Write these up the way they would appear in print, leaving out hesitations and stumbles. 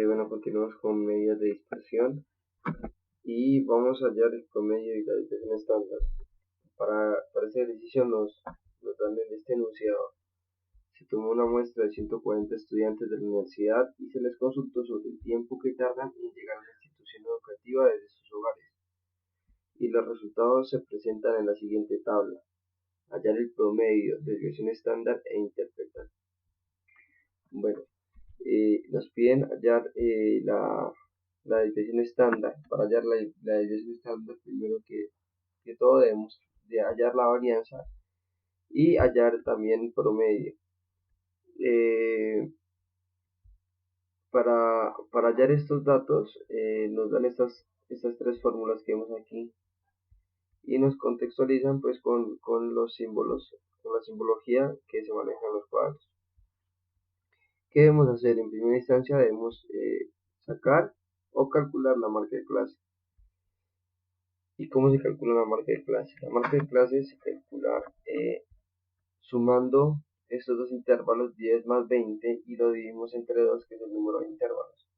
Bueno, continuamos con medidas de dispersión y vamos a hallar el promedio y la desviación estándar. Para ese ejercicio nos dan en este enunciado. Se tomó una muestra de 140 estudiantes de la universidad y se les consultó sobre el tiempo que tardan en llegar a la institución educativa desde sus hogares. Y los resultados se presentan en la siguiente tabla. Hallar el promedio, desviación estándar e interpretar. Bueno, nos piden hallar la desviación estándar. Para hallar la desviación estándar, primero que todo debemos de hallar la varianza y hallar también el promedio. Para hallar estos datos nos dan estas tres fórmulas que vemos aquí y nos contextualizan pues con los símbolos, con la simbología que se maneja en los cuadros. ¿Qué debemos hacer? En primera instancia debemos sacar o calcular la marca de clase. ¿Y cómo se calcula la marca de clase? La marca de clase se calcula sumando estos dos intervalos, 10 más 20, y lo dividimos entre 2, que es el número de intervalos.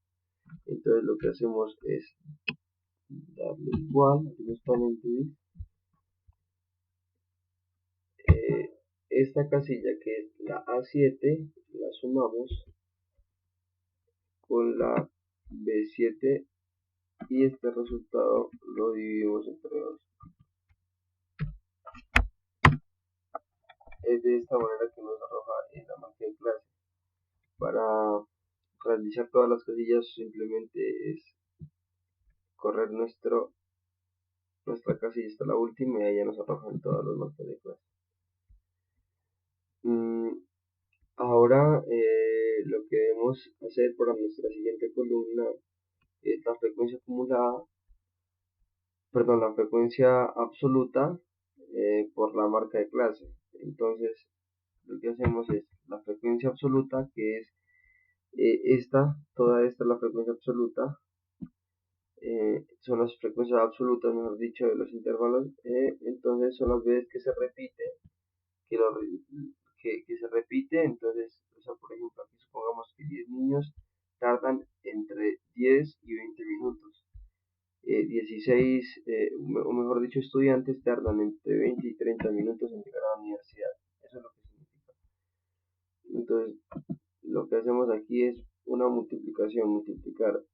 Entonces lo que hacemos es darle igual, aquí nos ponen esta casilla que es la A7, la sumamos con la B7 y este resultado lo dividimos entre 2. Es de esta manera que nos arroja la marca de clase. Para realizar todas las casillas simplemente es correr nuestra casilla hasta la última y ahí ya nos arrojan todas las marcas de clase. Ahora lo que debemos hacer para nuestra siguiente columna es la frecuencia acumulada, perdón, la frecuencia absoluta por la marca de clase. Entonces lo que hacemos es la frecuencia absoluta, que es toda esta es la frecuencia absoluta, son las frecuencias absolutas, mejor dicho, de los intervalos. Entonces son las veces que se repite, que se repite. Entonces, o sea, por ejemplo, aquí supongamos que 10 niños tardan entre 10 y 20 minutos. 16, o mejor dicho, estudiantes tardan entre 20 y 30 minutos en llegar a la universidad. Eso es lo que significa. Entonces, lo que hacemos aquí es una multiplicación, multiplicar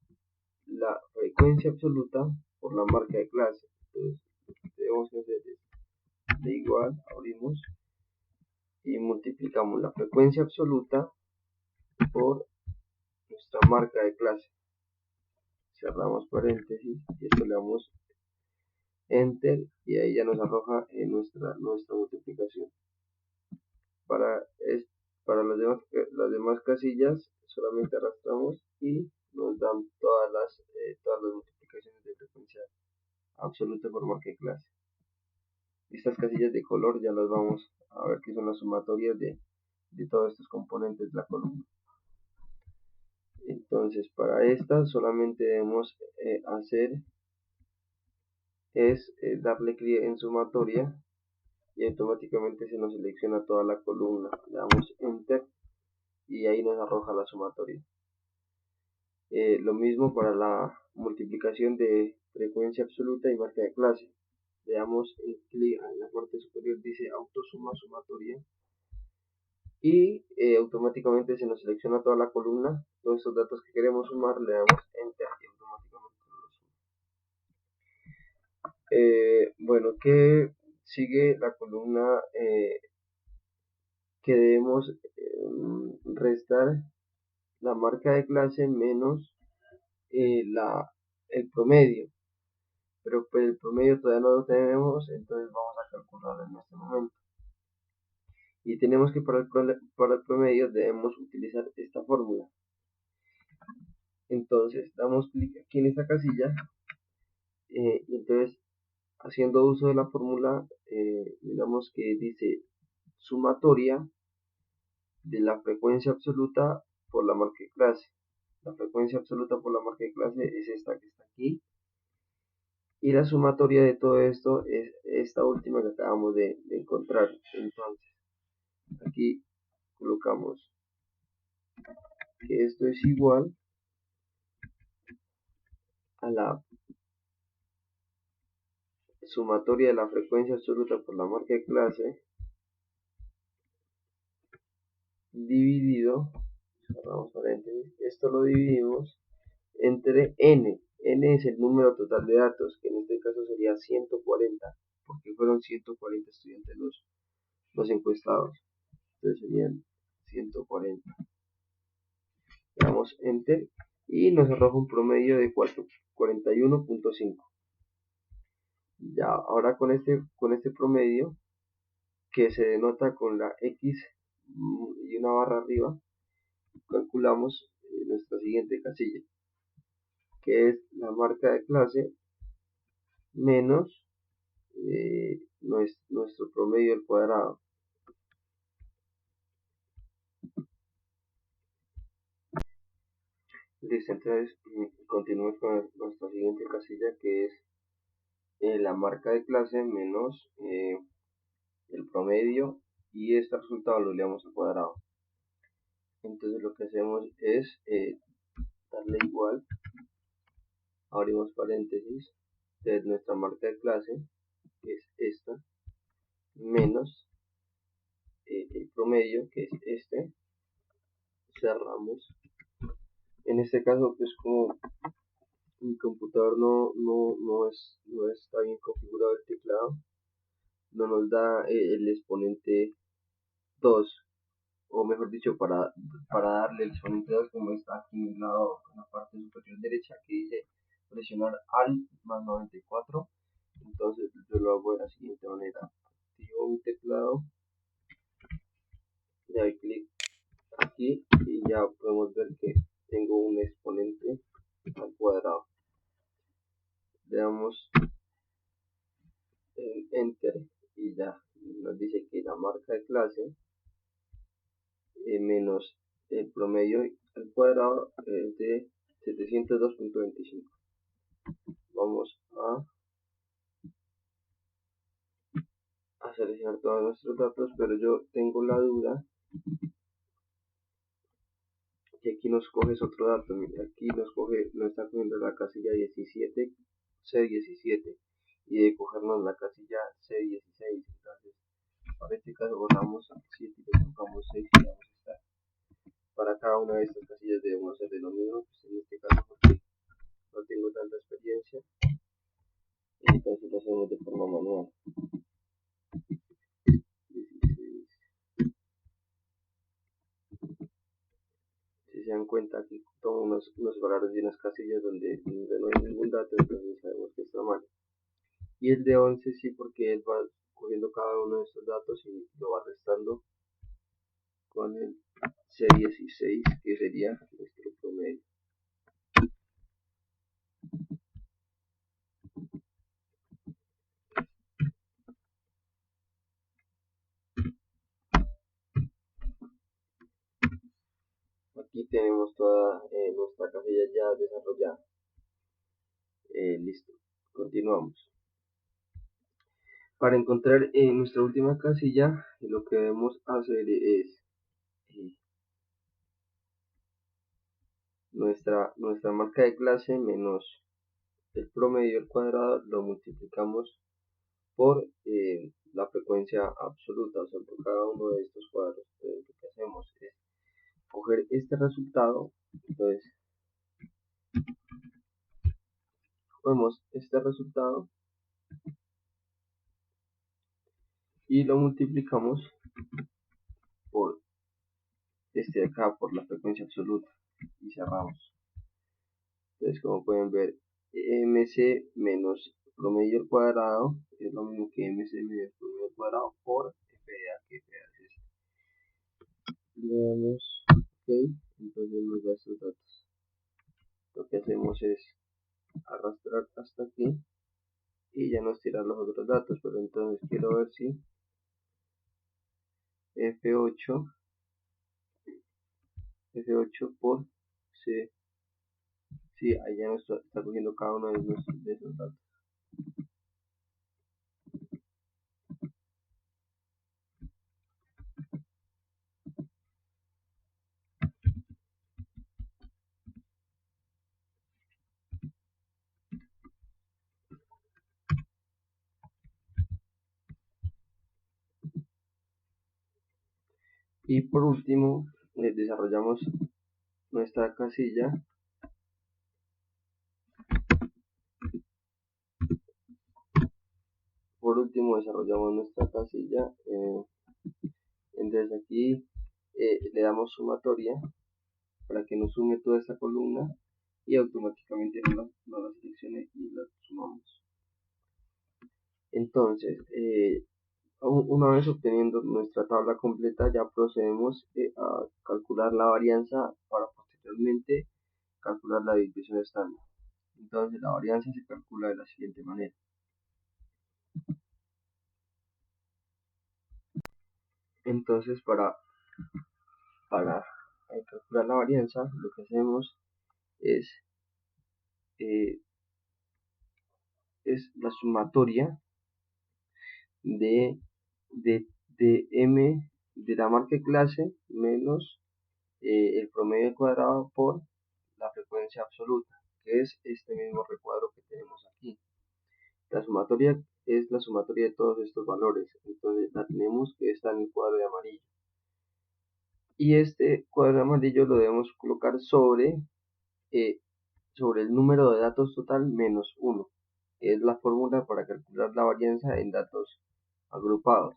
la frecuencia absoluta por la marca de clase. Entonces, lo que debemos hacer es de igual, abrimos y multiplicamos la frecuencia absoluta por nuestra marca de clase. Cerramos paréntesis y esto le damos enter y ahí ya nos arroja en nuestra multiplicación. Para las demás casillas solamente arrastramos y nos dan todas las multiplicaciones de frecuencia absoluta por marca de clase. Estas casillas de color ya las vamos a ver que son las sumatorias de todos estos componentes de la columna. Entonces para esta solamente debemos hacer es darle clic en sumatoria y automáticamente se nos selecciona toda la columna. Le damos enter y ahí nos arroja la sumatoria. Lo mismo para la multiplicación de frecuencia absoluta y marca de clase. Le damos clic en la parte superior, dice autosuma sumatoria y automáticamente se nos selecciona toda la columna. Todos estos datos que queremos sumar le damos enter y automáticamente lo suma. Bueno, que sigue la columna que debemos restar la marca de clase menos el promedio, pero pues el promedio todavía no lo tenemos, entonces vamos a calcularlo en este momento. Y tenemos que para el promedio debemos utilizar esta fórmula. Entonces damos clic aquí en esta casilla y entonces haciendo uso de la fórmula digamos que dice sumatoria de la frecuencia absoluta por la marca de clase. La frecuencia absoluta por la marca de clase es esta que está aquí. Y la sumatoria de todo esto es esta última que acabamos de encontrar. Entonces, aquí colocamos que esto es igual a la sumatoria de la frecuencia absoluta por la marca de clase dividido, cerramos paréntesis, esto lo dividimos entre n. N es el número total de datos, que en este caso sería 140, porque fueron 140 estudiantes los encuestados. Entonces serían 140. Le damos enter y nos arroja un promedio de 41.5. Ya, ahora con este promedio, que se denota con la X y una barra arriba, calculamos nuestra siguiente casilla, que es la marca de clase menos nuestro promedio al cuadrado. Listo, entonces continuamos con nuestra siguiente casilla, que es la marca de clase menos el promedio, y este resultado lo leamos al cuadrado. Entonces lo que hacemos es darle igual, abrimos paréntesis, de nuestra marca de clase, que es esta, menos el promedio, que es este, cerramos. En este caso, pues como mi computador no está bien configurado el teclado, no nos da el exponente 2, o mejor dicho, para darle el exponente 2, como está aquí en la parte superior derecha, que dice presionar Alt más 94. Entonces yo lo hago de la siguiente manera: activo mi teclado, le doy clic aquí y ya podemos ver que tengo un exponente al cuadrado. Le damos en enter y ya nos dice que la marca de clase menos el promedio al cuadrado es de 702.25. Vamos a seleccionar todos nuestros datos, pero yo tengo la duda que aquí nos coge otro dato. Aquí nos está cogiendo la casilla 17, C17, y de cogernos la casilla C16. Entonces para este caso borramos 7 y le colocamos 6 y vamos a estar. Para cada una de estas casillas debemos hacer de lo mismo, pues en este caso porque no tengo tanta experiencia, entonces lo hacemos de forma manual. 16. Si se dan cuenta, aquí tomo unos valores de unas casillas donde no hay ningún dato, entonces sabemos que está mal. Y el de 11 sí, porque él va cogiendo cada uno de estos datos y lo va restando con el C16, que sería nuestro promedio. Aquí tenemos toda nuestra casilla ya desarrollada. Listo, continuamos. Para encontrar nuestra última casilla, lo que debemos hacer es nuestra marca de clase menos el promedio al cuadrado, lo multiplicamos por la frecuencia absoluta, o sea, por cada uno de estos cuadros. Entonces lo que hacemos es coger este resultado, entonces cogemos este resultado y lo multiplicamos por este de acá, por la frecuencia absoluta, y cerramos. Entonces, como pueden ver, mc menos promedio al cuadrado es lo mismo que mc menos promedio al cuadrado por fda, que fda es esto. Le damos ok, entonces nos da estos datos. Lo que hacemos es arrastrar hasta aquí y ya nos tira los otros datos, pero entonces quiero ver si F8 por C, sí, ahí ya nos está cogiendo cada uno de esos datos. Y por último, desarrollamos nuestra casilla entonces aquí le damos sumatoria para que nos sume toda esta columna y automáticamente nos la seleccione y la sumamos. Entonces, una vez obteniendo nuestra tabla completa, ya procedemos a calcular la varianza para posteriormente calcular la desviación estándar. Entonces, la varianza se calcula de la siguiente manera. Entonces, para calcular la varianza, lo que hacemos es la sumatoria de, de m de la marca de clase menos el promedio cuadrado por la frecuencia absoluta, que es este mismo recuadro que tenemos aquí. La sumatoria es la sumatoria de todos estos valores, entonces la tenemos que está en el cuadro de amarillo. Y este cuadro de amarillo lo debemos colocar sobre el número de datos total menos 1, que es la fórmula para calcular la varianza en datos agrupados.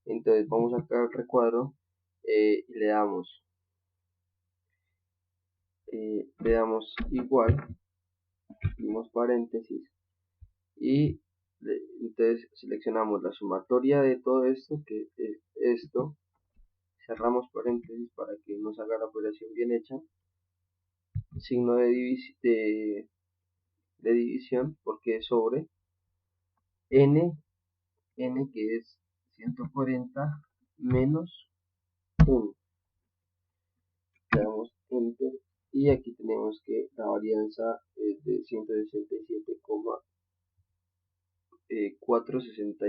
Entonces vamos acá al recuadro y le damos igual, abrimos paréntesis y entonces seleccionamos la sumatoria de todo esto, que es esto, cerramos paréntesis para que nos haga la operación bien hecha, signo de división, porque es sobre n que es 140 menos 1. Le damos enter y aquí tenemos que la varianza es de 167,460.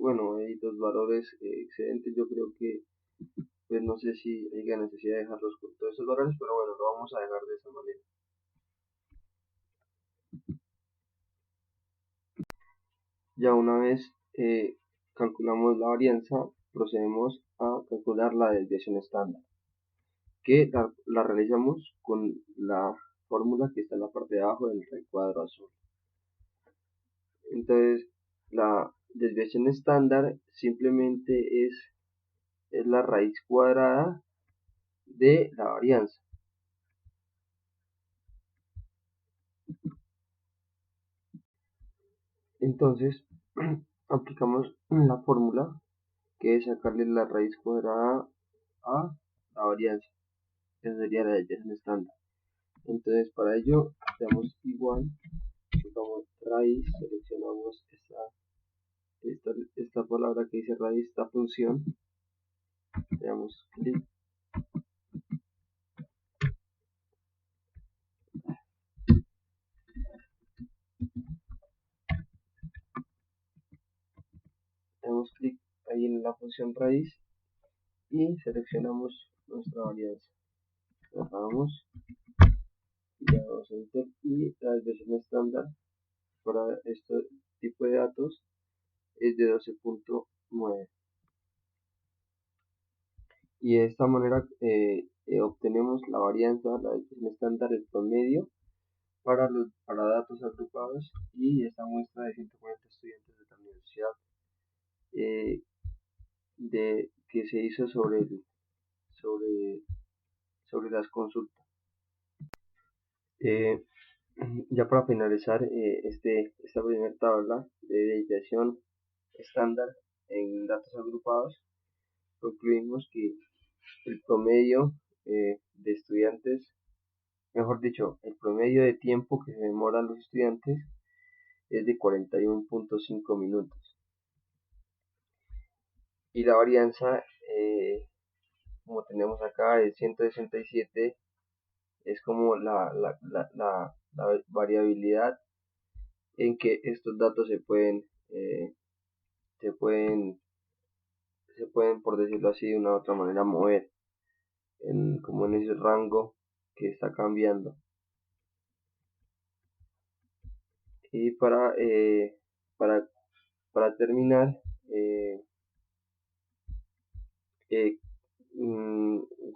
Bueno, hay dos valores excedentes. Yo creo que pues no sé si hay necesidad de dejarlos con todos esos valores, pero bueno, lo vamos a dejar de esa manera. Ya una vez calculamos la varianza, procedemos a calcular la desviación estándar, que la realizamos con la fórmula que está en la parte de abajo del recuadro azul. Entonces, la desviación estándar simplemente es la raíz cuadrada de la varianza. Entonces, aplicamos la fórmula que es sacarle la raíz cuadrada a la varianza. Esa sería la desviación estándar. Entonces, para ello, damos igual, colocamos raíz, seleccionamos esta palabra que dice raíz, esta función, le damos clic, ahí en la función raíz y seleccionamos nuestra varianza. Cerramos y le damos enter y la desviación estándar para este tipo de datos es de 12.9. Y de esta manera obtenemos la varianza, la desviación estándar, el promedio para datos agrupados y esta muestra de 140 estudiantes de la universidad que se hizo sobre, sobre las consultas. Ya para finalizar esta primera tabla de desviación estándar en datos agrupados, concluimos que el promedio de estudiantes, mejor dicho, el promedio de tiempo que se demoran los estudiantes es de 41.5 minutos. Y la varianza, como tenemos acá, es 167, es como la variabilidad en que estos datos se pueden, por decirlo así, de una u otra manera, mover como en ese rango que está cambiando. Y para terminar,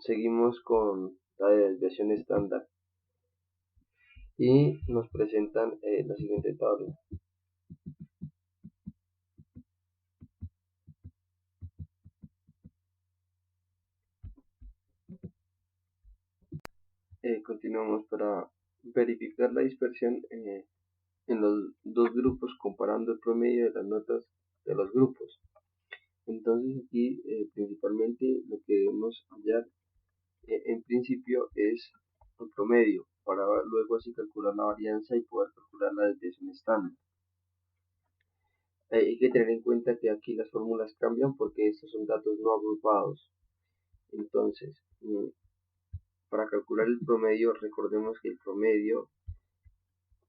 seguimos con la desviación estándar y nos presentan la siguiente tabla. Continuamos para verificar la dispersión en los dos grupos comparando el promedio de las notas de los grupos. Entonces aquí principalmente lo que debemos hallar en principio es el promedio para luego así calcular la varianza y poder calcular la desviación estándar. Hay que tener en cuenta que aquí las fórmulas cambian porque estos son datos no agrupados. Entonces, para calcular el promedio, recordemos que el promedio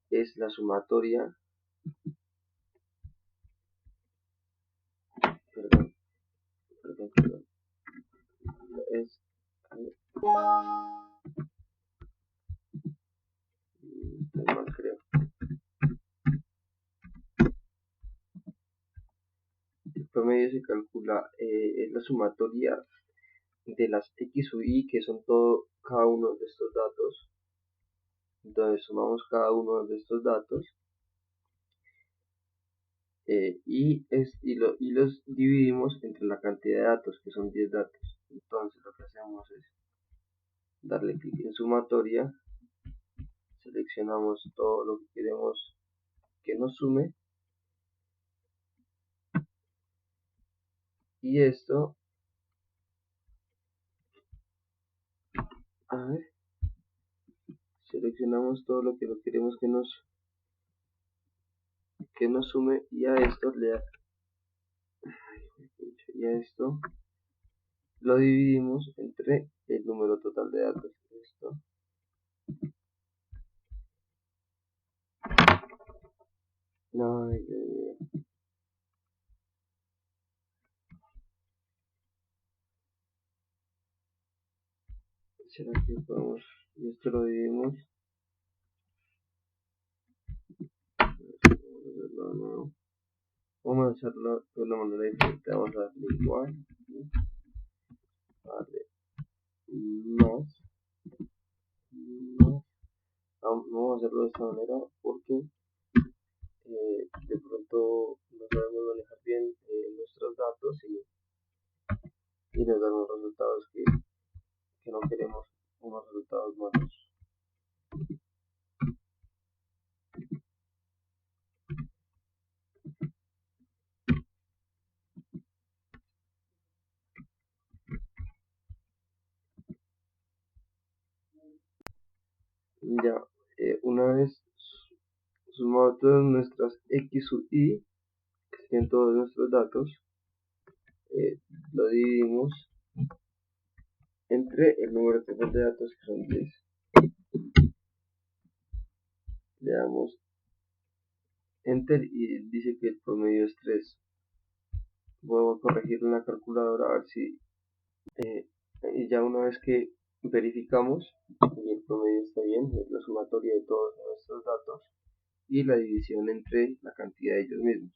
es la sumatoria, perdón, es, mal creo. El promedio se calcula, es la sumatoria de las x o y, que son cada uno de estos datos. Entonces sumamos cada uno de estos datos y los dividimos entre la cantidad de datos, que son 10 datos. Entonces lo que hacemos es darle clic en sumatoria, seleccionamos todo lo que queremos que nos sume y esto, a ver, seleccionamos todo lo que queremos que nos sume y a esto lo dividimos entre el número total de datos. Esto. No, ¿será que podemos? Y esto lo dividimos. Vamos a hacerlo de una manera diferente. Vamos a darle igual. Darle más. Vamos a hacerlo de esta manera porque de pronto no sabemos manejar bien nuestros datos y nos dan unos resultados que no queremos, unos resultados malos. Ya, una vez sumado todas nuestras x o y, que serían todos nuestros datos, lo dividimos entre el número total de datos, que son 10. Le damos enter y dice que el promedio es 3. Voy a corregirlo en la calculadora a ver si y ya una vez que verificamos y el promedio está bien, es la sumatoria de todos nuestros datos y la división entre la cantidad de ellos mismos.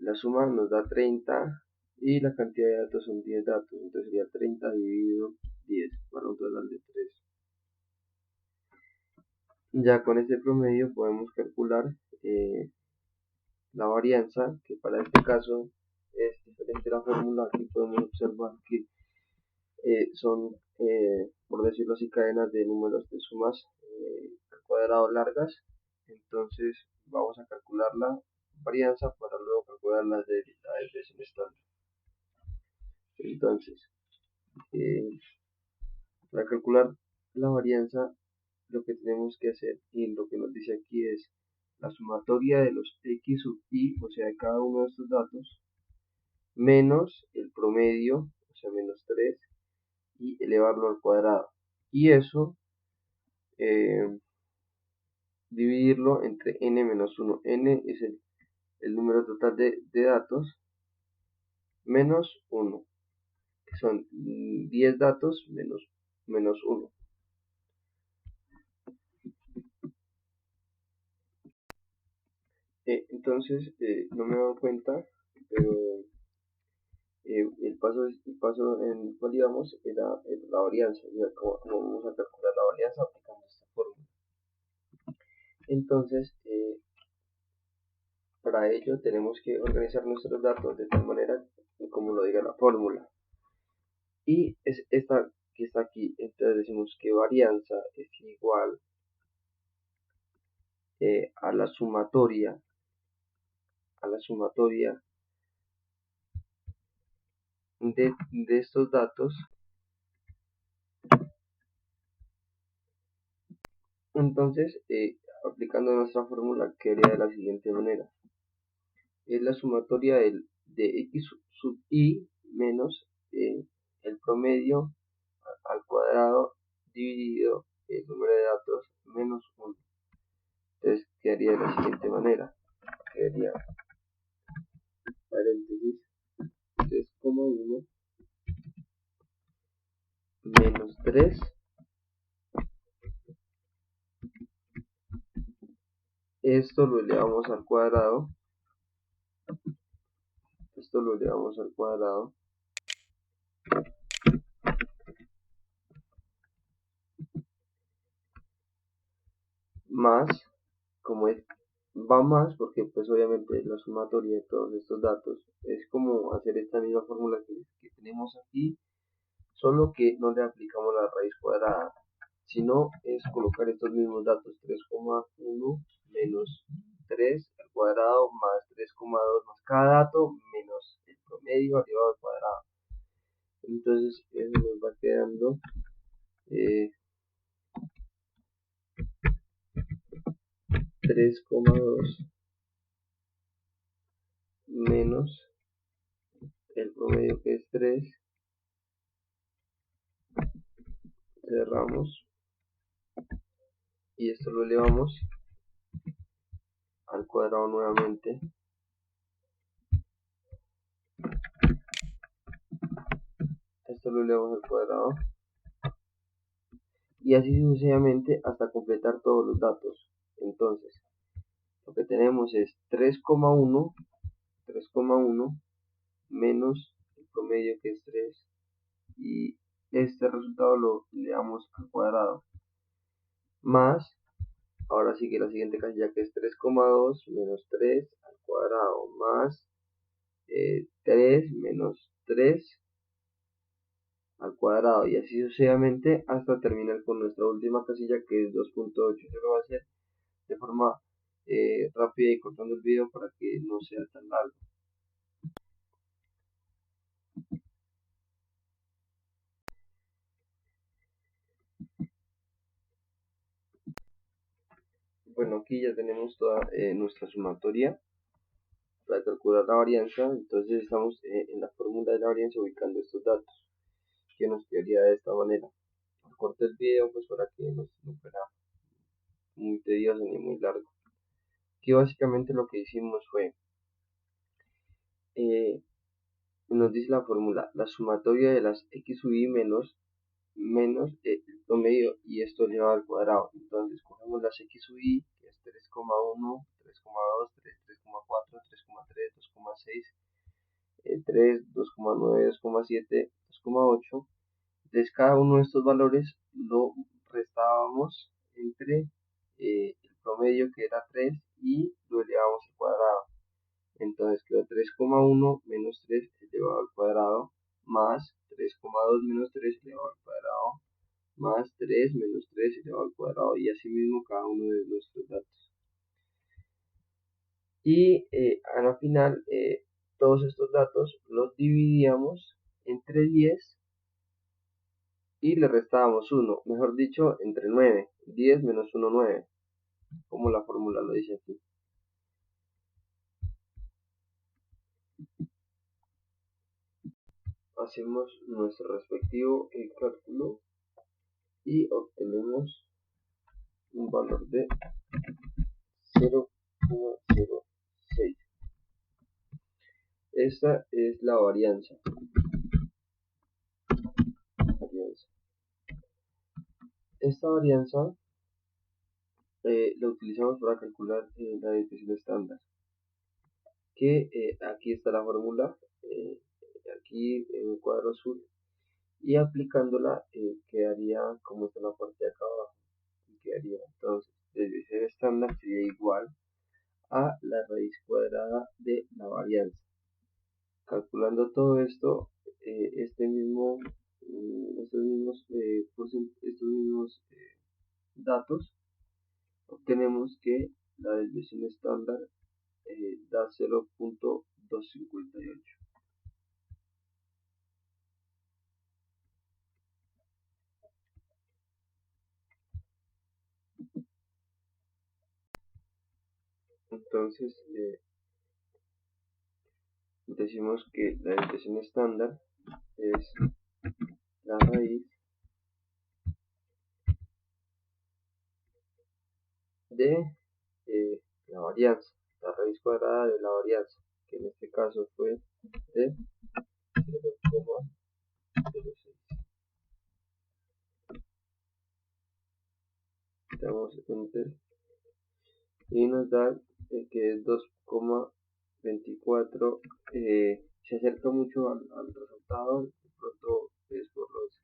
La suma nos da 30 y la cantidad de datos son 10 datos, entonces sería 30 dividido 10 para un total de 3. Ya con este promedio podemos calcular la varianza, que para este caso es diferente a la fórmula. Aquí podemos observar que son, por decirlo así, cadenas de números de sumas al cuadrado largas. Entonces vamos a calcular la varianza para luego calcular la desviación estándar. Entonces, para calcular la varianza, lo que tenemos que hacer y lo que nos dice aquí es la sumatoria de los x sub y, o sea, de cada uno de estos datos, menos el promedio, o sea, menos 3, y elevarlo al cuadrado. Y eso, dividirlo entre n menos 1. N es el número total de datos menos 1, que son 10 datos menos 1. Entonces, no me he dado cuenta, pero el paso en el cual íbamos era la varianza, y cómo vamos a calcular la varianza aplicando esta fórmula. Entonces, para ello tenemos que organizar nuestros datos de tal manera como lo diga la fórmula. Y es esta que está aquí. Entonces decimos que varianza es igual a la sumatoria de estos datos. Entonces, aplicando nuestra fórmula, quedaría de la siguiente manera. Es la sumatoria de x sub i menos el promedio al cuadrado dividido el número de datos menos 1. Entonces quedaría de la siguiente manera. Quedaría paréntesis 3,1 menos 3. Esto lo elevamos al cuadrado. Más, como va más, porque pues obviamente la sumatoria de todos estos datos es como hacer esta misma fórmula que tenemos aquí, solo que no le aplicamos la raíz cuadrada, sino es colocar estos mismos datos, 3,1 menos 3 al cuadrado más 3,2 más cada dato menos el promedio elevado al cuadrado. Entonces eso nos va quedando 3,2 menos el promedio que es 3, cerramos y esto lo elevamos al cuadrado nuevamente. Esto lo elevamos al cuadrado y así sucesivamente hasta completar todos los datos. Entonces lo que tenemos es 3,1 menos el promedio que es 3 y este resultado lo elevamos al cuadrado más, ahora sigue la siguiente casilla que es 3,2 menos 3 al cuadrado más 3 menos 3 al cuadrado y así sucesivamente hasta terminar con nuestra última casilla que es 2.8. Yo lo voy a hacer de forma rápida y cortando el video para que no sea tan largo. Bueno, aquí ya tenemos toda nuestra sumatoria para calcular la varianza. Entonces estamos en la fórmula de la varianza ubicando estos datos, que nos quedaría de esta manera. Corté el video pues para que no fuera muy tedioso ni muy largo. Aquí básicamente lo que hicimos fue nos dice la fórmula, la sumatoria de las x sub i menos el promedio y esto elevado al cuadrado. Entonces cogemos las x sub i, que es 3,1, 3,2, 3,4, 3,3, 2,6, 3, 2,9, 2,7, 2,8. Entonces cada uno de estos valores lo restábamos entre el promedio que era 3 y lo elevamos al cuadrado. Entonces quedó 3,1 menos 3 elevado al cuadrado más 3,2 menos 3 elevado al cuadrado más 3 menos 3 elevado al cuadrado y así mismo cada uno de nuestros datos. Y a la final todos estos datos los dividíamos entre 10 y le restábamos 1, mejor dicho entre 9, 10 menos 1, 9, como la fórmula lo dice aquí. Hacemos nuestro respectivo cálculo y obtenemos un valor de 0,06. Esta es la varianza. Esta varianza la utilizamos para calcular la desviación estándar, que aquí está la fórmula aquí en el cuadro azul, y aplicándola quedaría como está la parte de acá abajo, y quedaría entonces desviación estándar sería igual a la raíz cuadrada de la varianza. Calculando todo esto, estos mismos datos, obtenemos que la desviación estándar da 0.258. Entonces decimos que la desviación estándar es la raíz de la varianza, la raíz cuadrada de la varianza, que en este caso fue de 0,06. Damos enter y nos da que es 2,24. Se acerca mucho al resultado, de pronto es por los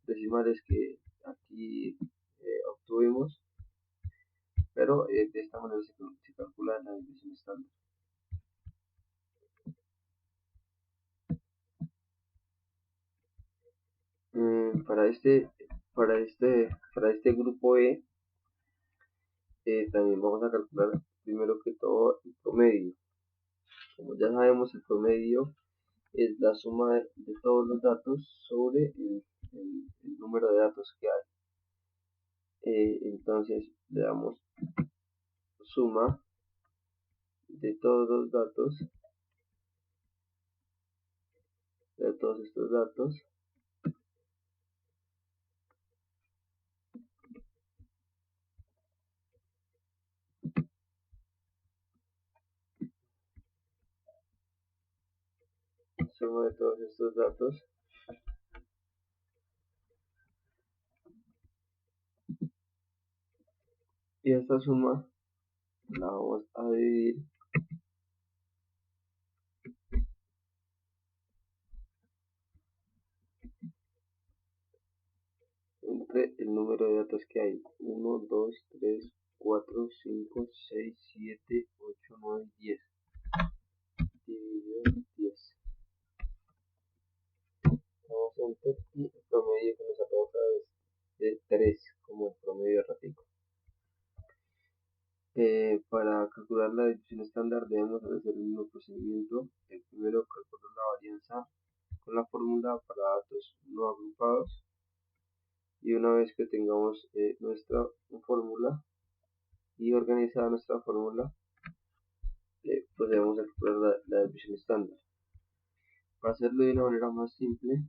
decimales que aquí obtuvimos, pero de esta manera se calcula la desviación estándar. Para este grupo E, también vamos a calcular primero que todo el promedio. Como ya sabemos, el promedio es la suma de todos los datos sobre el número de datos que hay. Entonces le damos suma de todos los datos, de todos estos datos, suma de todos estos datos, y esta suma la vamos a dividir entre el número de datos que hay: 1, 2, 3, 4, 5, 6, 7, 8, 9, 10, dividido 10. Damos enter y el promedio que nos arroja es de 3, como el promedio errático. Para calcular la desviación estándar debemos hacer el mismo procedimiento. Primero calcular la varianza con la fórmula para datos no agrupados, y una vez que tengamos nuestra fórmula y organizada nuestra fórmula, procedemos a calcular la desviación estándar. Para hacerlo de una manera más simple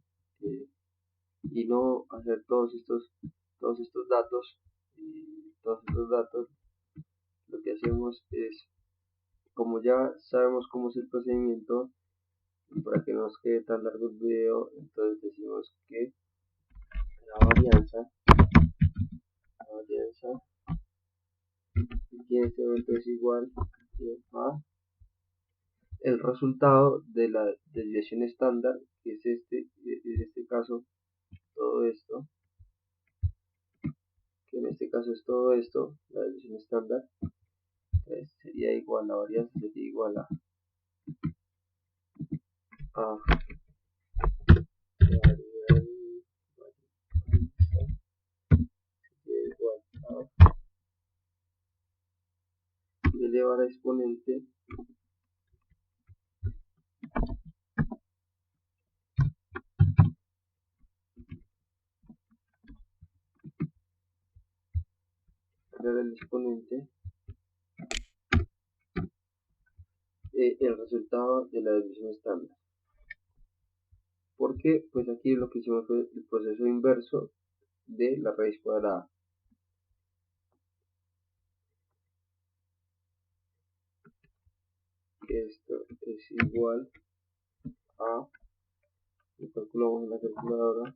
y no hacer todos estos datos, lo que hacemos es, como ya sabemos cómo es el procedimiento, para que no nos quede tan largo el video, entonces decimos que la varianza aquí en este momento es igual a el resultado de la desviación estándar, que es en este caso todo esto, que en este caso es todo esto, la desviación estándar, pues sería igual, la varianza sería igual a elevar a exponente el exponente el resultado de la desviación estándar. Porque pues aquí lo que hicimos fue el proceso inverso de la raíz cuadrada. Esto es igual a, lo calculamos en la calculadora,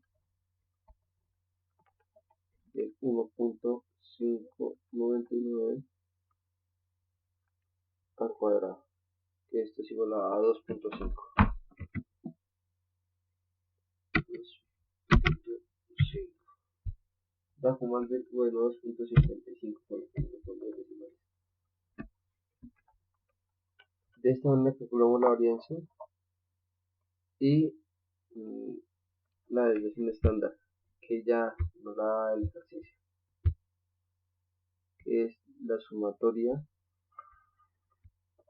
es 1.599 al cuadrado, que esto es igual a 2.5. la suma de 2.55 por ejemplo, con los decimales. De esta manera calculamos la varianza y la desviación estándar, que ya nos da el ejercicio, que es la sumatoria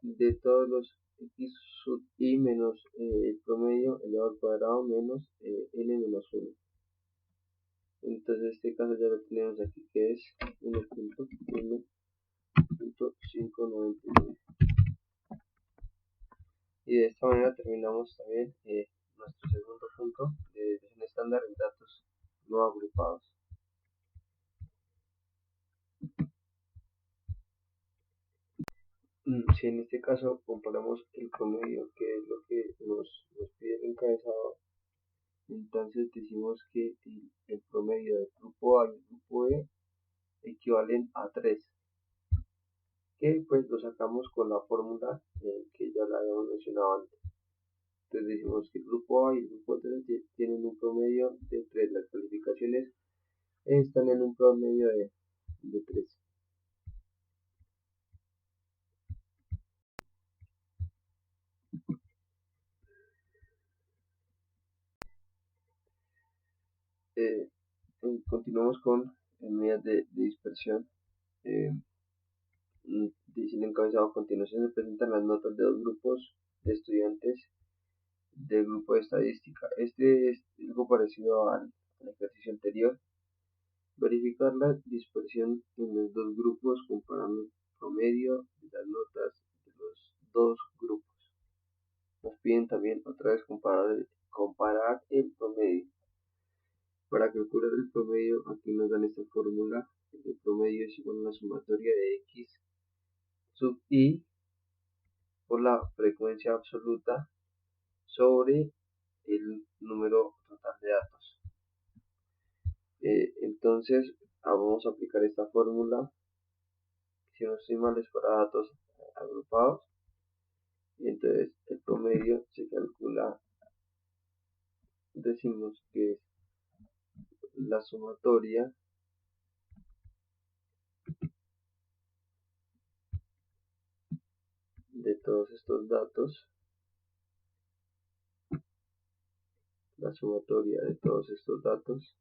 de todos los x sub i menos el promedio elevado al cuadrado menos n menos 1. Entonces en este caso ya lo tenemos aquí, que es 1.1.599. Y de esta manera terminamos también nuestro segundo punto de desviación estándar en datos no agrupados. Si en este caso comparamos el promedio, que es lo que nos pide el encabezado, entonces decimos que el promedio del grupo A y el grupo E equivalen a 3, que pues lo sacamos con la fórmula que ya la habíamos mencionado antes. Entonces decimos que el grupo A y el grupo 3 tienen un promedio de 3, las calificaciones están en un promedio de 3. Continuamos con medidas de dispersión. Dice el encabezado: a continuación se presentan las notas de dos grupos de estudiantes del grupo de estadística. Este es algo parecido al ejercicio anterior. Verificar la dispersión en los dos grupos comparando el promedio de las notas de los dos grupos. Nos piden también otra vez comparar el promedio. Para calcular el promedio, aquí nos dan esta fórmula. El promedio es igual a la sumatoria de x sub i por la frecuencia absoluta sobre el número total de datos. Entonces vamos a aplicar esta fórmula, si no estoy mal es para datos agrupados, y entonces el promedio se calcula, decimos que es la sumatoria de todos estos datos, la sumatoria de todos estos datos